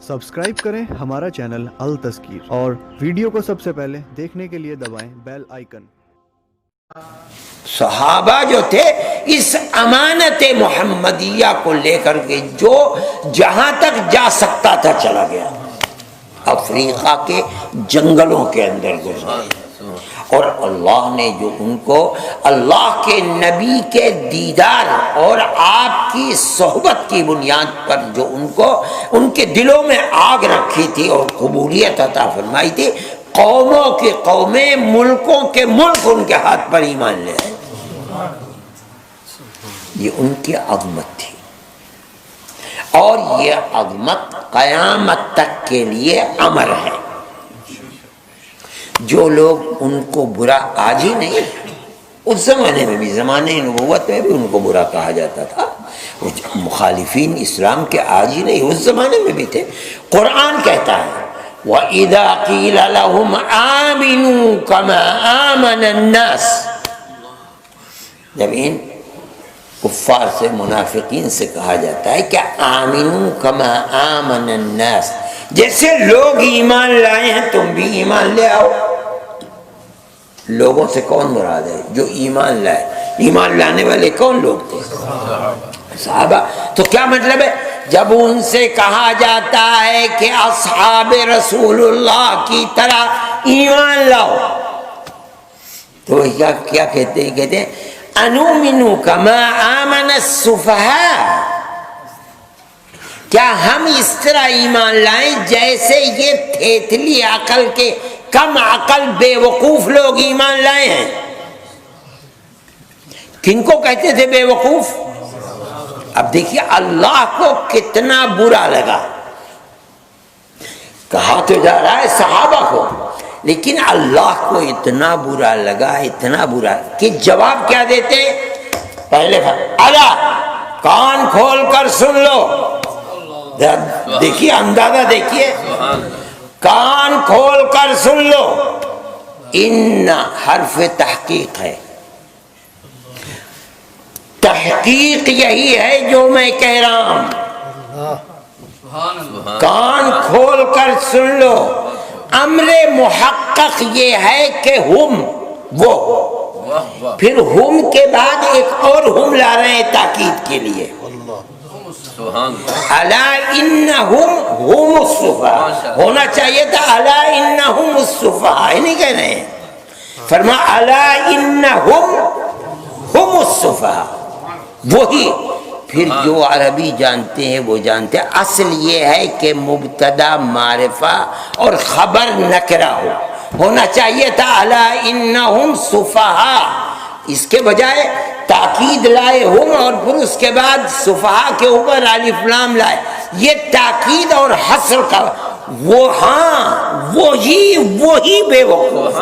Subscribe करें हमारा channel अल तज़कीर और वीडियो को सबसे पहले देखने के लिए दबाएं बेल आइकन। सहाबा जो थे इस अमानत मोहम्मदिया को लेकर के जो जहां तक जा सकता था चला गया, अफ्रीका के जंगलों के अंदर गुजरा, और अल्लाह ने जो उनको अल्लाह के नबी के दीदार और आपकी सोहबत की बुनियाद पर जो उनको उनके दिलों में आग रखी थी और कबूलियत अता फरमाई थी, कौमों की कौमें, मुल्कों के मुल्क उनके हाथ पर ईमान ले आए। ये उनकी अज़मत थी और ये अज़मत क़यामत तक के लिए अमर है। जो लोग उनको बुरा, आज ही नहीं, उस ज़माने में भी, ज़माने नबूवत में भी उनको बुरा कहा जाता था, मुखालिफीन इस्लाम के आज ही नहीं उस ज़माने में भी थे। कुरान कहता है वइज़ा क़ील लहुम आमिनू कमा आमन अन्नास, जब इन कुफ्फार से, मुनाफिकीन से कहा जाता है कि आमिनू कमा आमन अन्नास, जैसे लोग ईमान लाए हैं तुम भी ईमान ले आओ। लोगों से कौन मुराद है? जो ईमान लाए। ईमान लाने वाले कौन लोग थे? सहाबा। तो क्या मतलब है? जब उनसे कहा जाता है कि असहाबे रसूलुल्लाह की तरह ईमान लाओ, तो क्या कहते हैं? कहते हैं अनुमिनु कमा आमन सुफहा, क्या हम इस तरह ईमान लाएं जैसे ये थेथली अकल के, कम अकल बेवकूफ लोग ईमान लाए हैं। किनको कहते थे बेवकूफ? अब देखिए अल्लाह को कितना बुरा लगा, कहा तो जा रहा है सहाबा को, लेकिन अल्लाह को इतना बुरा लगा, इतना बुरा कि जवाब क्या देते? पहले अला कान खोल कर सुन लो, देखिए अंदाजा देखिए, कान खोल कर सुन लो। इन्ना हर्फ तहकीक है, तहकीक यही है जो मैं कह रहा हूं। कान खोल कर सुन लो। अम्रे मुहक्कक ये है कि हुम, वो, फिर हुम के बाद एक और हुम ला रहे हैं ताकीद के लिए। अला इन्नहुम हुमुस्सुफहा होना चाहिए था, अला इन्नहुम हुमुस्सुफहा नहीं कह रहे हैं। फरमा अला इन्नहुम हुमुस्सुफहा, वही। फिर जो अरबी जानते हैं वो जानते हैं, असल ये है कि मुब्तदा मारिफा और खबर नकरा होना चाहिए था, अला इन्नहुम सुफहा। इसके बजाय ताकीद लाए हुम और फिर उसके बाद सुफहा के ऊपर अलिफ लाम लाए। ये ताकीद और हस्र का वो, हाँ वही बेवकूफ।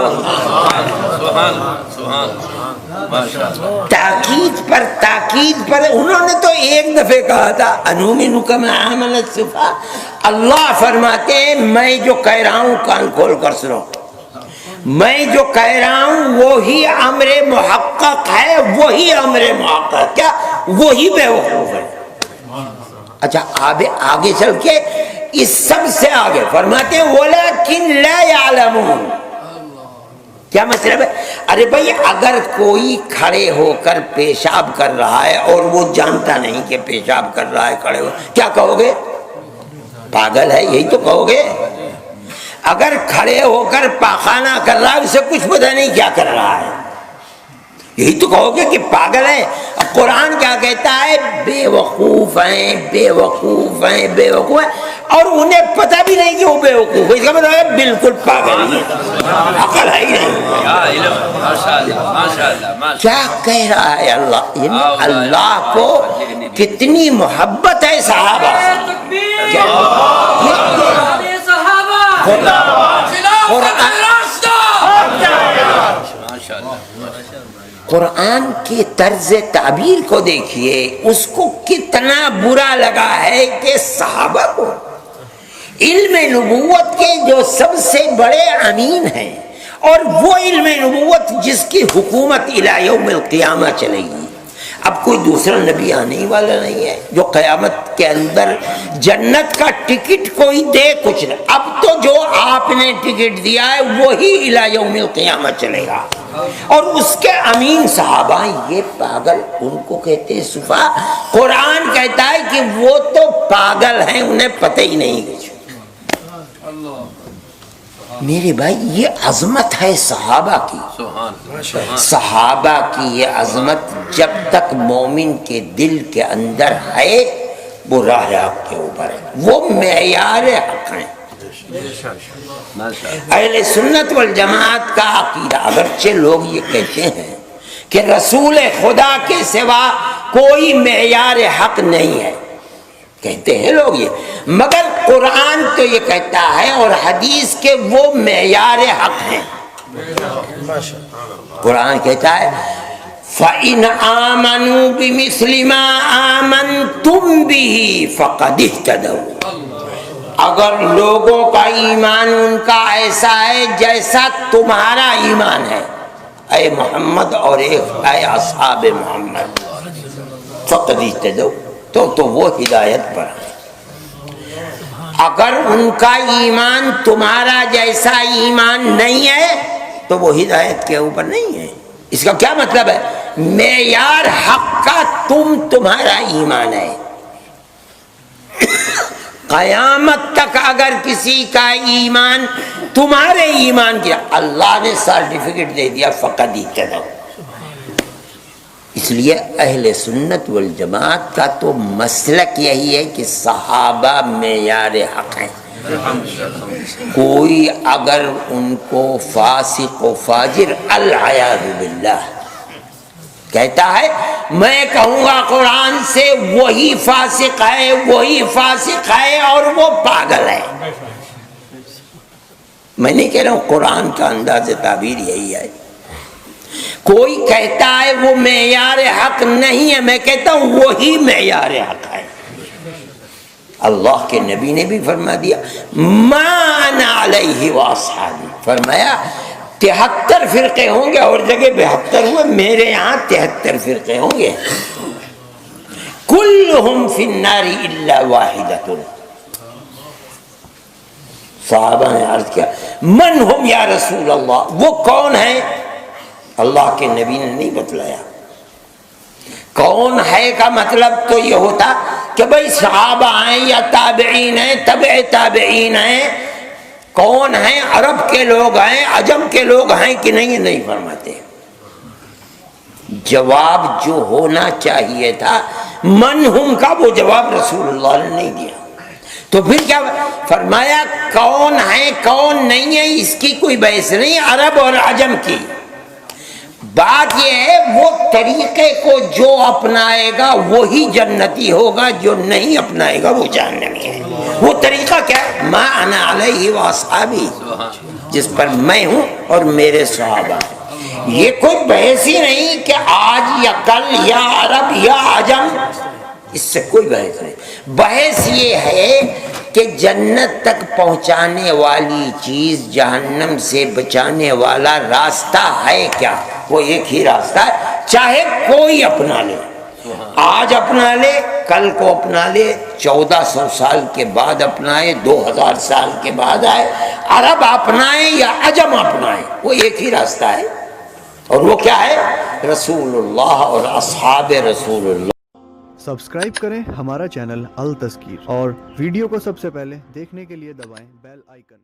ताकीद पर उन्होंने तो एक दफे कहा था अनुमिनु कमा आमन सुफहा। अल्लाह फरमाते हैं मैं जो कह रहा हूं कान खोल कर सुनो, मैं जो कह रहा हूं वही अमरे मुहक्कक है, वही अमरे मुहक्कक, क्या वही बेवकूफ है। अच्छा आगे चल के इस सब से आगे फरमाते हैं वलाकिन ला यअलमून। क्या मतलब है? अरे भाई अगर कोई खड़े होकर पेशाब कर रहा है और वो जानता नहीं कि पेशाब कर रहा है खड़े हो, क्या कहोगे? पागल है, यही तो कहोगे। अगर खड़े होकर पाखाना कर रहा है, उसे कुछ पता नहीं क्या कर रहा है, यही तो कहोगे कि पागल है। अब कुरान क्या कहता है? बेवकूफ हैं, बेवकूफ हैं, बेवकूफ हैं, और उन्हें पता भी नहीं कि वो बेवकूफ है। इसका मतलब है बिल्कुल पागल ही है, अकल है ही नहीं। क्या कह रहा है अल्लाह? अल्लाह को कितनी मोहब्बत है सहाबा से। कुरान की तर्ज ताबीर को देखिए, उसको कितना बुरा लगा है कि सहाबा को इल्म नबूवत के जो सबसे बड़े अमीन हैं, और वो इल्म नबूवत जिसकी हुकूमत इला यौमिल क़ियामा चलेगी, اب کوئی دوسرا نبی آنے ہی والا نہیں ہے جو قیامت کے اندر جنت کا ٹکٹ کوئی دے کچھ نہیں. اب تو جو آپ نے ٹکٹ دیا ہے وہی الی یوم القیامت چلے گا. اور اس کے امین صحابہ یہ پاگل ان کو کہتے ہیں صفا. قرآن کہتا ہے کہ وہ تو پاگل ہیں انہیں پتہ ہی نہیں کچھ. میرے بھائی یہ عظمت ہے صحابہ کی. صحابہ کی یہ عظمت جب تک مومن کے دل کے اندر ہے وہ راہ حق کے اوپر ہے, وہ معیار حق ہیں. اہل سنت والجماعت کا عقیدہ, اگرچہ لوگ یہ کہتے ہیں کہ رسول خدا کے سوا کوئی معیار حق نہیں ہے, کہتے ہیں لوگ یہ, مگر قرآن تو یہ کہتا ہے اور حدیث کے وہ معیار حق ہیں. قرآن کہتا ہے فَإِنْ آمَنُوا بِمِثْلِ مَا آمَنْتُمْ بِهِ فَقَدِ اهْتَدَوْا. اگر لوگوں کا ایمان ان کا ایسا ہے جیسا تمہارا ایمان ہے اے محمد اور اے اصحاب محمد, فَقَدِ اهْتَدَوْا, تو وہ ہدایت پر ہے. اگر ان کا ایمان تمہارا جیسا ایمان نہیں ہے تو وہ ہدایت کے اوپر نہیں ہے. اس کا کیا مطلب ہے؟ معیار حق کا تمہارا ایمان ہے. قیامت تک اگر کسی کا ایمان تمہارے ایمان کیا, اللہ نے سرٹیفکیٹ دے دیا فقط اہتدوا. اس لیے اہل سنت والجماعت کا تو مسلک یہی ہے کہ صحابہ معیار حق ہیں. کوئی اگر ان کو فاسق و فاجر العیاذ باللہ کہتا ہے, میں کہوں گا قرآن سے وہی فاسق ہے, وہی فاسق ہے اور وہ پاگل ہے. میں نہیں کہہ رہا ہوں, قرآن کا انداز تعبیر یہی ہے. کوئی کہتا ہے وہ معیار حق نہیں ہے, میں کہتا ہوں وہی معیار حق ہے. اللہ کے نبی نے بھی فرما دیا ما انا علیہ واصحابی, فرمایا 73 فرقے ہوں گے, اور جگہ 72 ہوئے, میرے یہاں 73 فرقے ہوں گے. کلہم فی النار الا واحدۃ. صحابہ نے عرض کیا من ہم یا رسول اللہ, وہ کون ہے؟ اللہ کے نبی نے نہیں بتلایا. کون ہے کا مطلب تو یہ ہوتا کہ بھئی صحابہ ہیں یا تابعین ہیں, تبع تابعین ہیں, کون ہیں, عرب کے لوگ ہیں, عجم کے لوگ ہیں کہ نہیں, نہیں فرماتے. جواب جو ہونا چاہیے تھا من ہم کا, وہ جواب رسول اللہ نے نہیں دیا. تو پھر کیا فرمایا کون ہے کون نہیں ہے اس کی کوئی بحث نہیں, عرب اور عجم کی. بات یہ ہے وہ طریقے کو جو اپنائے گا وہی جنتی ہوگا, جو نہیں اپنائے گا وہ جہنمی ہے. وہ طریقہ کیا ہے؟ ما انا علیہ واصحابی, جس پر میں ہوں اور میرے صحابہ. یہ کوئی بحث ہی نہیں کہ آج یا کل یا عرب یا عجم, اس سے کوئی بحث نہیں. بحث یہ ہے کہ جنت تک پہنچانے والی چیز جہنم سے بچانے والا راستہ ہے کیا؟ وہ ایک ہی راستہ ہے, چاہے کوئی اپنا لے. آج اپنا لے, کل کو اپنا لے, 1400 سال کے بعد اپنائے, 2000 سال کے بعد آئے, عرب اپنائے یا عجم اپنائے, وہ ایک ہی راستہ ہے. اور وہ کیا ہے؟ رسول اللہ اور اصحاب رسول اللہ. سبسکرائب کریں ہمارا چینل التذکیر, اور ویڈیو کو سب سے پہلے دیکھنے کے لیے دبائیں بیل آئیکن.